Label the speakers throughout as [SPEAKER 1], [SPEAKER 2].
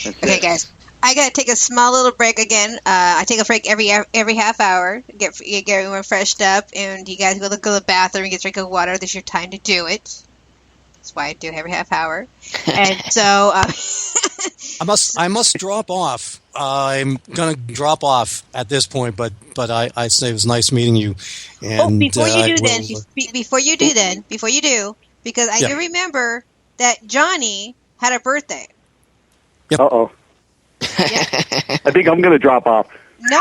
[SPEAKER 1] Okay, guys. I gotta take a small little break again. I take a break every half hour. Get everyone freshed up, and you guys go to the bathroom and get a drink of water. This is your time to do it. That's why I do it every half hour. And so
[SPEAKER 2] I must drop off. I'm gonna drop off at this point, but I say it was nice meeting you. And
[SPEAKER 1] before you do, because I do remember that Johnny had a birthday.
[SPEAKER 2] Yep.
[SPEAKER 3] Uh-oh.
[SPEAKER 1] Yep.
[SPEAKER 3] I think I'm going to drop off.
[SPEAKER 1] No.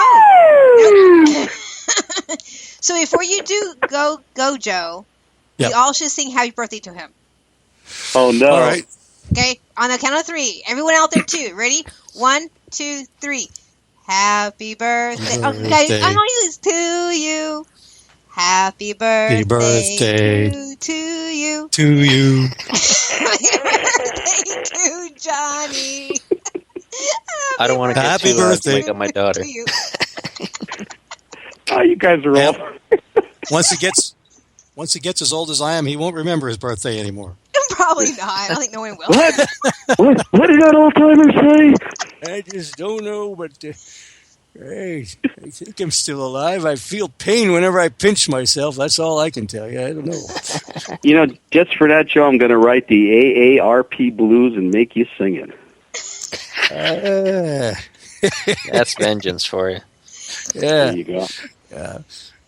[SPEAKER 1] So before you do go, Joe, we all should sing happy birthday to him.
[SPEAKER 3] Oh, no.
[SPEAKER 2] All right.
[SPEAKER 1] Okay, on the count of 3. Everyone out there, too. Ready? 1, 2, 3. Happy birthday. Okay, I'm going to use to you. Happy birthday, to you.
[SPEAKER 2] To you.
[SPEAKER 1] Happy birthday to Johnny.
[SPEAKER 4] I don't want to get too loud to wake up my daughter.
[SPEAKER 3] Oh, you guys are all...
[SPEAKER 2] Once he gets as old as I am, he won't remember his birthday anymore.
[SPEAKER 1] Probably not. I don't think no one will.
[SPEAKER 3] What did that old timer say?
[SPEAKER 2] I just don't know, but hey, I think I'm still alive. I feel pain whenever I pinch myself. That's all I can tell you. I don't know.
[SPEAKER 3] You know, just for that show, I'm going to write the AARP blues and make you sing it.
[SPEAKER 4] That's vengeance for you.
[SPEAKER 2] Yeah.
[SPEAKER 3] There you go.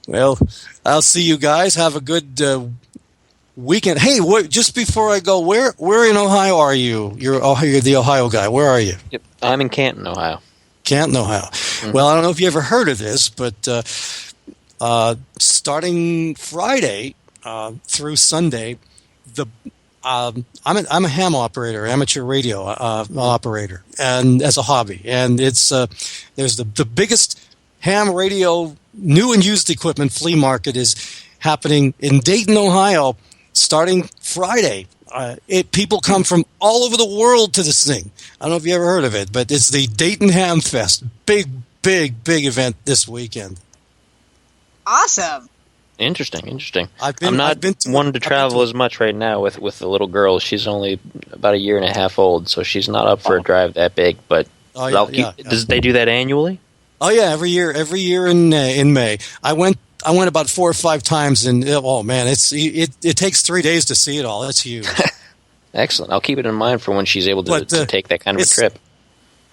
[SPEAKER 2] Well, I'll see you guys. Have a good weekend. Hey, just before I go, where in Ohio are you? You're the Ohio guy. Where are you?
[SPEAKER 4] Yep. I'm in Canton, Ohio.
[SPEAKER 2] Canton, Ohio. Mm-hmm. Well, I don't know if you ever heard of this, but starting Friday through Sunday, I'm a ham operator, amateur radio operator, and as a hobby, and it's there's the biggest ham radio new and used equipment flea market is happening in Dayton, Ohio, starting Friday. People come from all over the world to this thing. I don't know if you ever heard of it, but it's the Dayton Ham Fest. Big event this weekend.
[SPEAKER 1] Awesome.
[SPEAKER 4] Interesting. I'm not wanting to travel as much right now with the little girl. She's only about 1.5 years old, so she's not up for a drive that big. But does they do that annually?
[SPEAKER 2] Oh yeah, every year in May. I went about 4 or 5 times, and oh man, it takes 3 days to see it all. That's huge.
[SPEAKER 4] Excellent. I'll keep it in mind for when she's able to take that kind of a trip.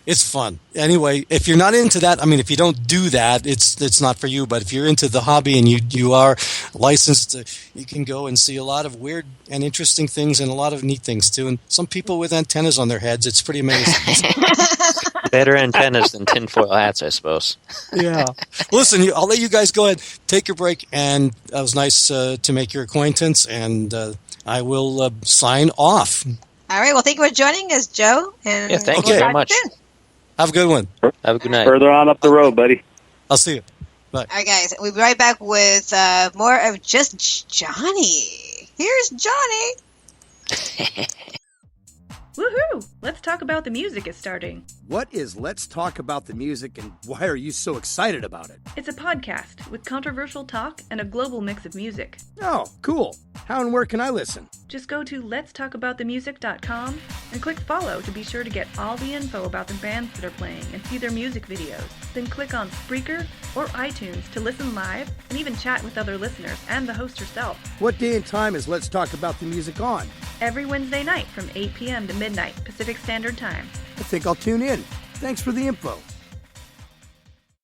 [SPEAKER 2] It's fun. Anyway, if you're not into that, I mean, if you don't do that, it's not for you. But if you're into the hobby and you are licensed, you can go and see a lot of weird and interesting things and a lot of neat things too. And some people with antennas on their heads. It's pretty amazing.
[SPEAKER 4] Better antennas than tinfoil hats, I suppose.
[SPEAKER 2] Yeah. Listen, I'll let you guys go ahead, take your break, and it was nice to make your acquaintance. And I will sign off.
[SPEAKER 1] All right. Well, thank you for joining us, Joe. And
[SPEAKER 4] yeah, thank you very much.
[SPEAKER 2] Have a good one.
[SPEAKER 4] Have a good night.
[SPEAKER 3] Further on up the road, buddy.
[SPEAKER 2] I'll see you. Bye.
[SPEAKER 1] All right, guys. We'll be right back with more of just Johnny. Here's Johnny.
[SPEAKER 5] Woohoo! Let's Talk About the Music is starting.
[SPEAKER 6] What is Let's Talk About the Music, and why are you so excited about it?
[SPEAKER 5] It's a podcast with controversial talk and a global mix of music.
[SPEAKER 6] Oh, cool. How and where can I listen?
[SPEAKER 5] Just go to letstalkaboutthemusic.com and click follow to be sure to get all the info about the bands that are playing and see their music videos. Then click on Spreaker or iTunes to listen live and even chat with other listeners and the host herself.
[SPEAKER 6] What day and time is Let's Talk About the Music on?
[SPEAKER 5] Every Wednesday night from 8 p.m. to midnight Pacific Standard Time.
[SPEAKER 6] I think I'll tune in. Thanks for the info.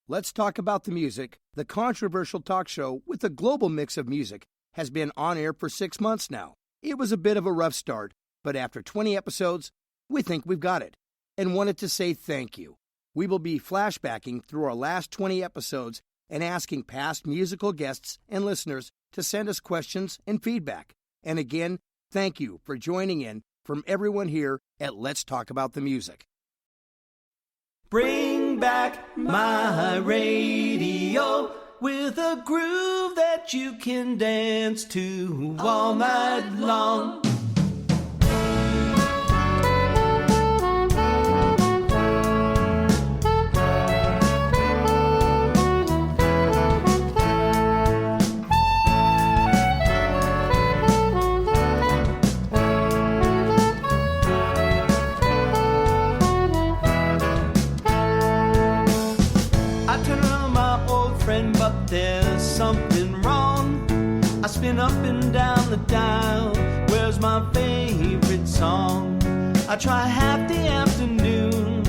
[SPEAKER 6] Let's Talk About the Music, the controversial talk show with a global mix of music, has been on air for 6 months now. It was a bit of a rough start, but after 20 episodes, we think we've got it, and wanted to say thank you. We will be flashbacking through our last 20 episodes and asking past musical guests and listeners to send us questions and feedback. And again, thank you for joining in from everyone here at Let's Talk About the Music.
[SPEAKER 7] Bring back my radio with a groove that you can dance to all night long. to my old friend, but there's something wrong. I spin up and down the dial. Where's my favorite song? I try half the afternoon,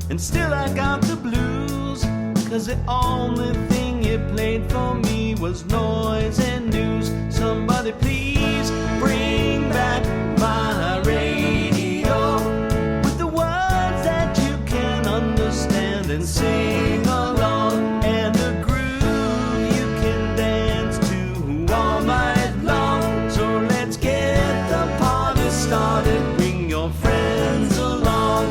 [SPEAKER 7] and still I got the blues. 'Cause the only thing it played for me was noise and news. Somebody please bring back my radio with the words that you can understand and sing along, and a groove you can dance to all night long. So let's get the party started. Bring your friends along.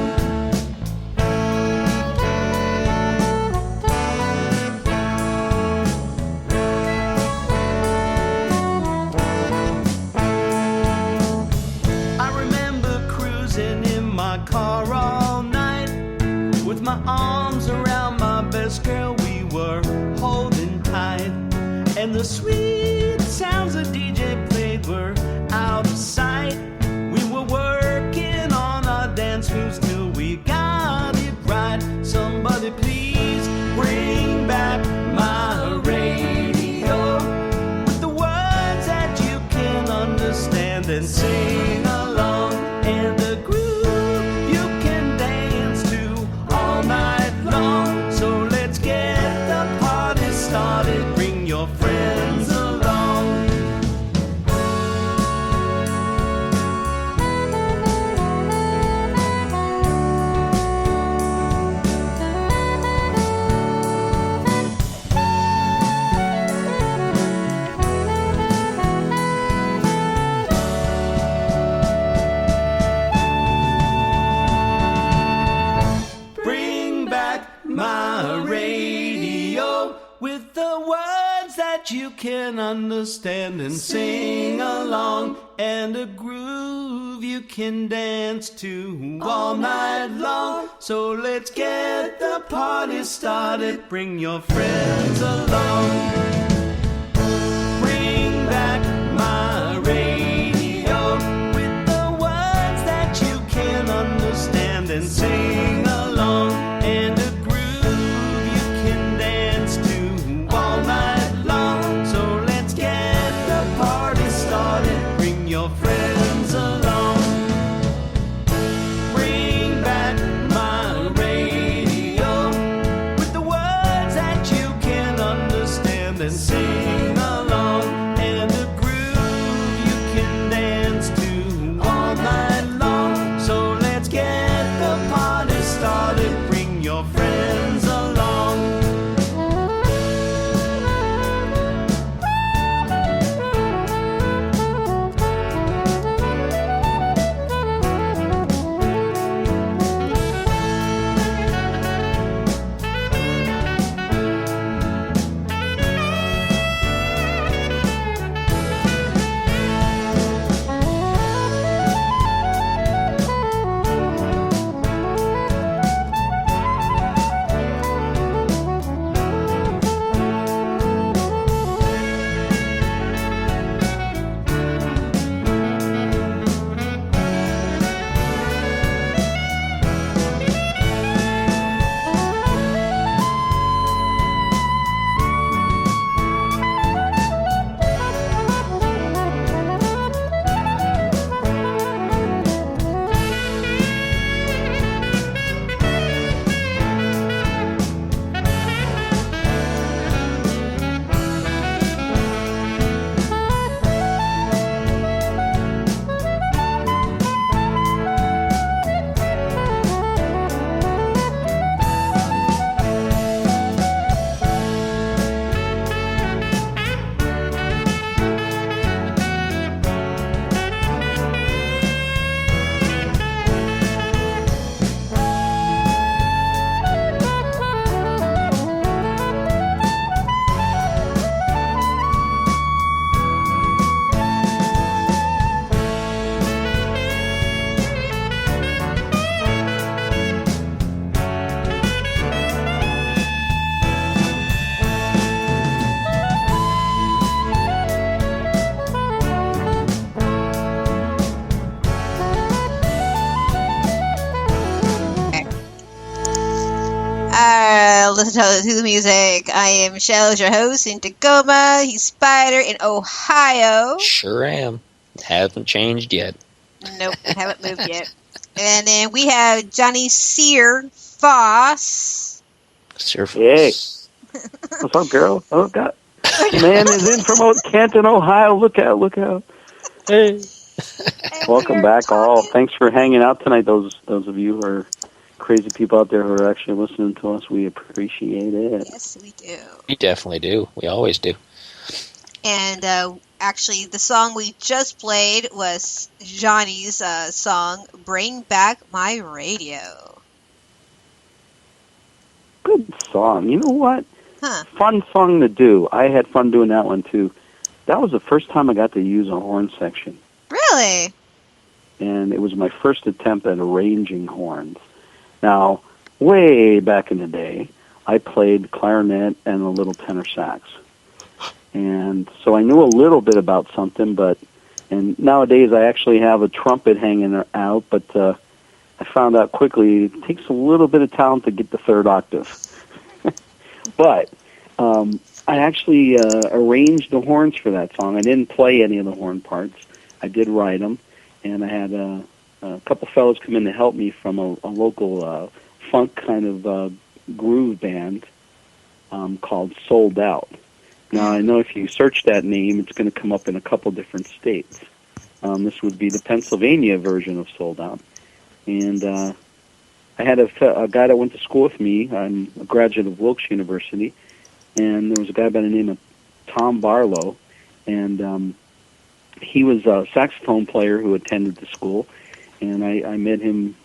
[SPEAKER 7] Car all night with my arms around my best girl. We were holding tight, and the sweet sounds the DJ played were out of sight. We were working on our dance moves till we got it right. Somebody please bring back my radio with the words that you can understand and sing along, and the groove so let's get the party started. Bring your friends along. My radio with the words that you can understand and sing along, and a groove you can dance to all night long. So let's get the party started. Bring your friends along. Bring back my radio with the words that you can understand and sing along, and a bring your friends along. Bring back my radio with the words that you can understand and sing along, and a groove you can dance to all night long. So let's get the party started. Bring your friends along.
[SPEAKER 1] Listen to the music. I am Michelle, your host in Tacoma. He's Spider in Ohio.
[SPEAKER 4] Sure am. Haven't changed yet.
[SPEAKER 1] Nope, haven't moved yet. And then we have Johnny Searfoss.
[SPEAKER 4] Searfoss.
[SPEAKER 3] Hey. What's up, girl? Oh, God. Man is in from Canton, Ohio. Look out. Hey. Welcome back, all. Thanks for hanging out tonight, those of you who are crazy people out there who are actually listening to us. We appreciate it.
[SPEAKER 1] Yes, we do.
[SPEAKER 4] We definitely do. We always do.
[SPEAKER 1] And actually, the song we just played was Johnny's song, Bring Back My Radio.
[SPEAKER 3] Good song. You know what?
[SPEAKER 1] Huh.
[SPEAKER 3] Fun song to do. I had fun doing that one, too. That was the first time I got to use a horn section.
[SPEAKER 1] Really?
[SPEAKER 3] And it was my first attempt at arranging horns. Now, way back in the day, I played clarinet and a little tenor sax. And so I knew a little bit about something, and nowadays I actually have a trumpet hanging out, but I found out quickly it takes a little bit of talent to get the third octave. But I actually arranged the horns for that song. I didn't play any of the horn parts. I did write them, and I had a couple fellows come in to help me from a local funk kind of groove band called Sold Out. Now, I know if you search that name, it's going to come up in a couple different states. This would be the Pennsylvania version of Sold Out. And I had a guy that went to school with me. I'm a graduate of Wilkes University. And there was a guy by the name of Tom Barlow. And he was a saxophone player who attended the school. And I met him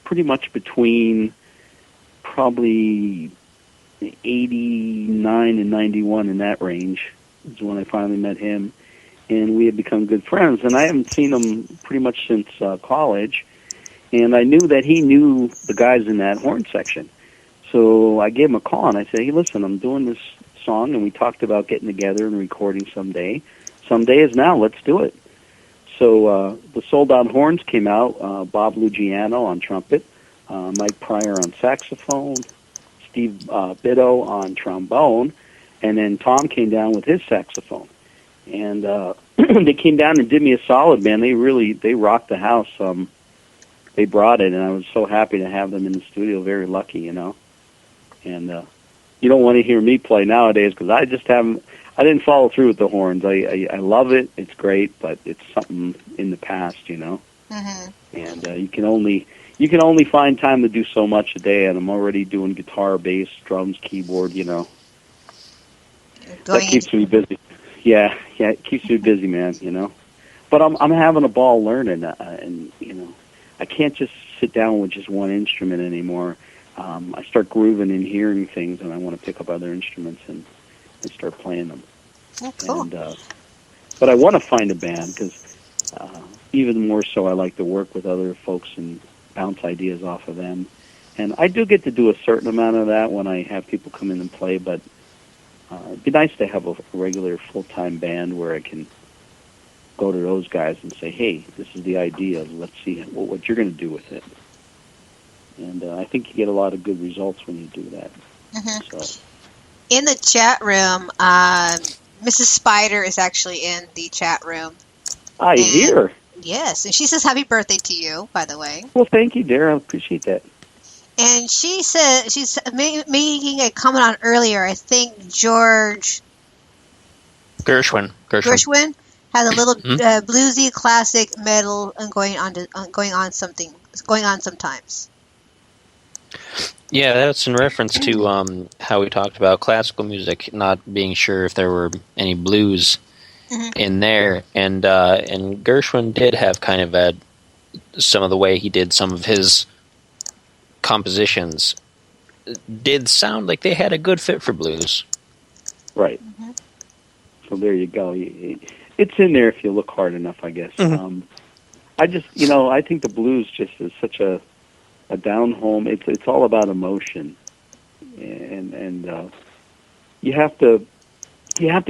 [SPEAKER 3] pretty much between probably 89 and 91, in that range is when I finally met him, and we had become good friends. And I haven't seen him pretty much since college, and I knew that he knew the guys in that horn section. So I gave him a call, and I said, hey, listen, I'm doing this song, and we talked about getting together and recording someday. Someday is now. Let's do it. So the Sold Out Horns came out, Bob Lugiano on trumpet, Mike Pryor on saxophone, Steve Bitto on trombone, and then Tom came down with his saxophone. And they came down and did me a solid, man. They rocked the house. They brought it, and I was so happy to have them in the studio. Very lucky, you know. And you don't want to hear me play nowadays because I didn't follow through with the horns. I love it. It's great, but it's something in the past, you know.
[SPEAKER 1] Mm-hmm. And
[SPEAKER 3] you can only find time to do so much a day, and I'm already doing guitar, bass, drums, keyboard, you know. That keeps me busy. Yeah, it keeps me busy, man, you know. But I'm having a ball learning, and, you know, I can't just sit down with just one instrument anymore. I start grooving and hearing things, and I want to pick up other instruments and start playing them.
[SPEAKER 1] Oh, cool.
[SPEAKER 3] And, but I want to find a band, because even more so I like to work with other folks and bounce ideas off of them. And I do get to do a certain amount of that when I have people come in and play, but it'd be nice to have a regular full-time band where I can go to those guys and say, hey, this is the idea, let's see what you're going to do with it. And I think you get a lot of good results when you do that.
[SPEAKER 1] Mm-hmm.
[SPEAKER 3] So.
[SPEAKER 1] In the chat room, Mrs. Spider is actually in the chat room.
[SPEAKER 3] I hear.
[SPEAKER 1] Yes, and she says happy birthday to you, by the way.
[SPEAKER 3] Well, thank you, dear. I appreciate that.
[SPEAKER 1] And she said she's making a comment on earlier. I think George
[SPEAKER 4] Gershwin
[SPEAKER 1] has a little bluesy classic metal and going on sometimes.
[SPEAKER 4] Yeah, that's in reference to how we talked about classical music not being sure if there were any blues in there, and Gershwin did have kind of some of the way he did some of his compositions did sound like they had a good fit for blues.
[SPEAKER 3] Right. Mm-hmm. So there you go. It's in there if you look hard enough, I guess. Mm-hmm. I just, I think the blues just is such a down home. It's all about emotion, and you have to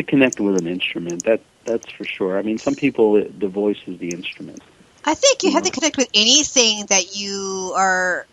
[SPEAKER 3] connect with an instrument. That's for sure. I mean, some people the voice is the instrument.
[SPEAKER 1] I think you have to connect with anything that you are